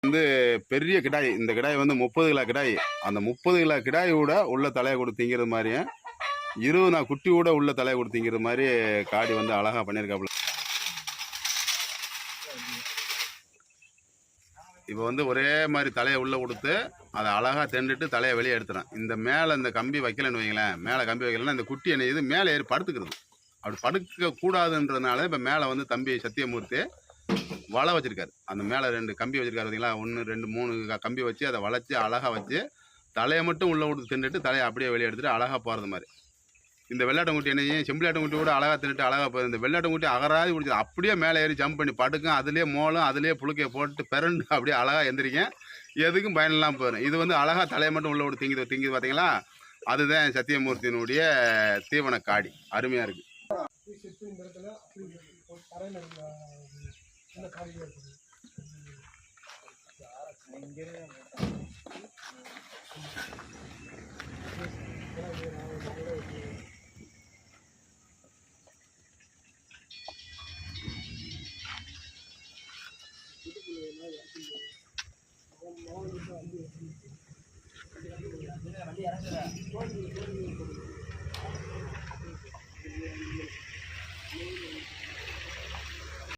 வந்து பெரிய கிடாய். இந்த கிடாய் வந்து 30 கிலோ கிடாய். அந்த 30 கிலோ கிடாய் கூட உள்ள தலையை கொடுத்து திங்கிறது மாதிரியும் 20 நாள் குட்டி கூட உள்ள தலையை கொடுத்து திங்கிறது மாதிரி காடி வந்து அழகா பண்ணியிருக்காப்புல. இப்போ வந்து ஒரே மாதிரி தலையை உள்ளே கொடுத்து அதை அழகாக தெண்டுட்டு தலையை வெளியே எடுத்துறேன். இந்த மேலே இந்த கம்பி வைக்கலன்னு வைங்களேன், மேலே கம்பி வைக்கலன்னா இந்த குட்டி என்ன இது மேலே ஏறி படுத்துக்கிறது. அப்படி படுக்க கூடாதுன்றதுனால இப்போ மேலே வந்து தம்பி சத்தியமூர்த்தி வலை வச்சிருக்காரு. அந்த மேலே 2 கம்பி வச்சிருக்காரு பார்த்தீங்களா, 1 2 3 கம்பி வச்சு அதை வளைச்சி அழகாக வச்சு தலையை மட்டும் உள்ளே கொடுத்து தின்னுட்டு தலையை அப்படியே வெளியே எடுத்துட்டு அழகாக போகிறது மாதிரி. இந்த வெள்ளாட்டங்குட்டி என்னையும் செம்பிளாட்டங்குட்டி கூட அழகாக தின்னுட்டு அழகாக போகுது. இந்த வெள்ளாட்டங்குட்டி அகராதி பிடிச்சது அப்படியே மேலே ஏறி ஜம்ப் பண்ணி படுக்கும். அதுலேயே மோளும் அதுலேயே புழுக்கையை போட்டு பிறண்டு அப்படியே அழகாக எந்திரிக்கும். எதுக்கும் பயனில்லாமல் போயிடும். இது வந்து அழகாக தலையை மட்டும் உள்ளே விட்டு திங்குது பார்த்தீங்களா, அதுதான் சத்தியமூர்த்தியினுடைய தீவன காடி. அருமையாக இருக்குது. வண்டி இறங்குற